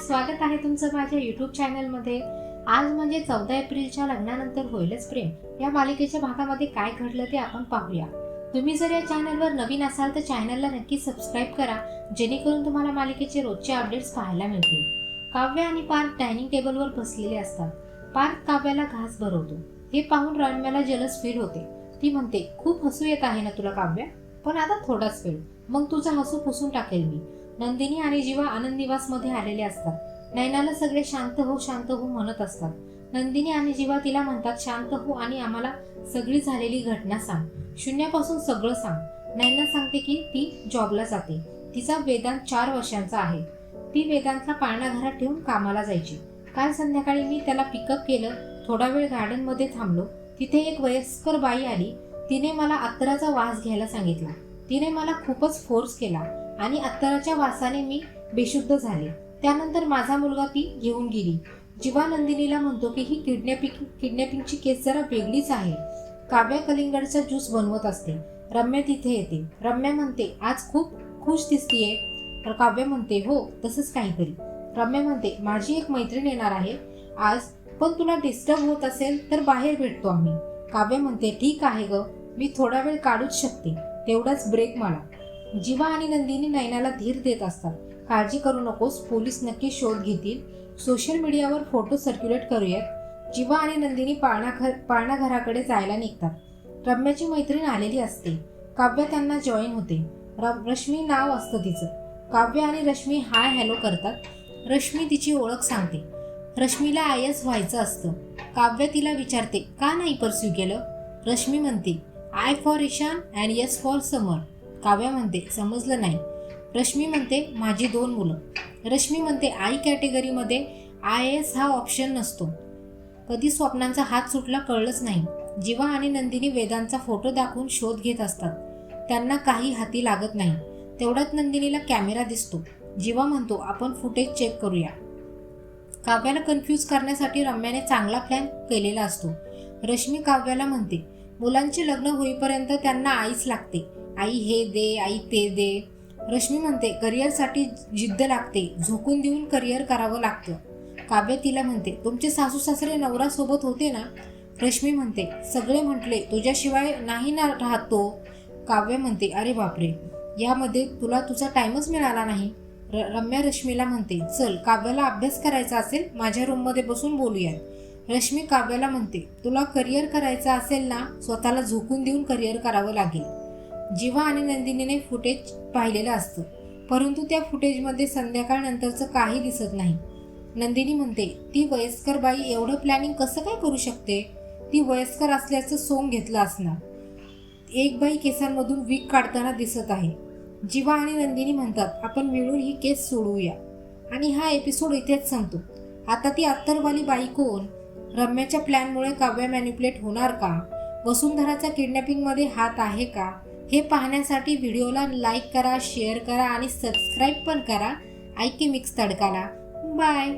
स्वागत आहे तुमचं माझ्या यूट्यूब चॅनलमध्ये। आज म्हणजे 14 एप्रिलच्या लग्नानंतर होईलच प्रेम या मालिकेच्या भागामध्ये काय घडलं ते आपण पाहूया। तुम्ही जर या चॅनलवर नवीन असाल तर चॅनलला नक्की सबस्क्राईब करा, जेणेकरून तुम्हाला मालिकेचे रोजचे अपडेट्स पाहायला मिळतील। काव्य आणि पार्थ डायनिंग टेबलवर बसलेले असतात। पार्थ काव्याला घास भरवतो। हे पाहून रम्याला जलस फील होते। ती म्हणते, खूप हसू येत आहे ना तुला काव्य, पण आता थोडाच वेळ, मग तुझं हसू पुसून टाकेल मी। नंदिनी आणि जीवा आनंद निवास मध्ये आलेले असतात। नैनाला सगळे शांत हो म्हणत असतात। नंदिनी आणि जीवा तिला म्हणतात, शांत हो आणि आम्हाला सगळी झालेली घटना सांग, शून्यापासून सगळं सांग। नैना सांगते की ती जॉबला जाते। तिचा वेदांत 4 वर्षांचा आहे। ती वेदांतला पाळणा घरात ठेवून कामाला जायची। काल संध्याकाळी मी त्याला पिकअप केलं। थोडा वेळ गार्डन मध्ये थांबलो। तिथे एक वयस्कर बाई आली। तिने मला अत्तराचा वास घ्यायला सांगितला। तिने मला खूपच फोर्स केला आणि अत्तराच्या वासाने मी बेशुद्ध झाले। त्यानंतर माझा मुलगा ती घेऊन गेली। जीवा नंदिनीला म्हणतो की ही किडनॅपिंगची केस जरा वेगळीच आहे। काव्य कलिंगडचा ज्यूस बनवत असते। रम्या तिथे येते। रम्या म्हणते, आज खूप खुश दिसतीये। तर काव्य म्हणते, हो तसंच काहीतरी। रम्या म्हणते, माझी एक मैत्रीण येणार आहे आज, पण तुला डिस्टर्ब होत असेल तर बाहेर भेटतो आम्ही। काव्य म्हणते, ठीक आहे ग, मी थोडा वेळ काढूच शकते, तेवढाच ब्रेक मला। जीवा आणि नंदिनी नैनाला धीर देत असतात। काळजी करू नकोस, पोलीस नक्की शोध घेतील। सोशल मीडियावर फोटो सर्क्युलेट करूयात। जीवा आणि नंदिनी पाळणा घराकडे जायला निघतात। रम्याची मैत्रीण आलेली असते। काव्य त्यांना जॉईन होते। रश्मी नाव असतं तिचं। काव्य आणि रश्मी हाय हॅलो करतात। रश्मी तिची ओळख सांगते। रश्मीला IAS व्हायचं असतं। काव्य तिला विचारते, का नाही परस्यू केलं? रश्मी म्हणते, I for Ishaan and S for Samar. Kavya म्हणते, समजलं नाही। रश्मी म्हणते, माझी 2 मुलं। रश्मी म्हणते, आई कॅटेगरीमध्ये IAS हा ऑप्शन नसतो। कधी स्वप्नांचा हात सुटला कळलंच नाही। जीवा आणि नंदिनी वेदांचा फोटो दाखवून शोध घेत असतात। त्यांना काही हाती लागत नाही। तेवढ्यात नंदिनीला कॅमेरा दिसतो। जीवा म्हणतो, आपण फुटेज चेक करूया। काव्याला कन्फ्यूज करण्यासाठी रम्याने चांगला प्लॅन केलेला असतो। रश्मी काव्याला म्हणते, मुलांचे लग्न होईपर्यंत त्यांना आईच लागते। आई हे दे, आई ते दे। रश्मी म्हणते, करिअरसाठी जिद्द लागते, झोकून देऊन करिअर करावं लागतं। काव्य तिला म्हणते, तुमचे सासू सासरे नवरा सोबत होते ना? रश्मी म्हणते, सगळे म्हटले, तुझ्याशिवाय नाही ना राहतो। काव्य म्हणते, अरे बापरे, यामध्ये तुला तुझा टाइमच मिळाला नाही। रम्या रश्मीला म्हणते, चल काव्याला अभ्यास करायचा असेल, माझ्या रूममध्ये बसून बोलूयात। रश्मी काव्याला म्हणते, तुला करिअर करायचं असेल ना, स्वतःला झोकून देऊन करिअर करावं लागेल। जीवा आणि नंदिनीने फुटेज पाहिलेलं असतं, परंतु त्या फुटेजमध्ये संध्याकाळ नंतरचं काही दिसत नाही। नंदिनी म्हणते, ती वयस्कर बाई एवढं प्लॅनिंग कसं काय करू शकते? ती वयस्कर असल्याचं सोंग घेतलं असणार। एक बाई केसांमधून वीक काढताना दिसत आहे। जीवा आणि नंदिनी म्हणतात, आपण मिळून ही केस सोडवूया। आणि हा एपिसोड इथेच संपतो। आता ती अत्तरवाली बाई कोण? रम्याच्या प्लॅनमुळे काव्य मॅनिप्युलेट होणार का? वसुंधराचा किडनॅपिंगमध्ये हात आहे का? हे पाहण्यासाठी व्हिडिओला लाईक करा, शेअर करा आणि सबस्क्राईब पण करा। ऐके मिक्स तडकाला। बाय।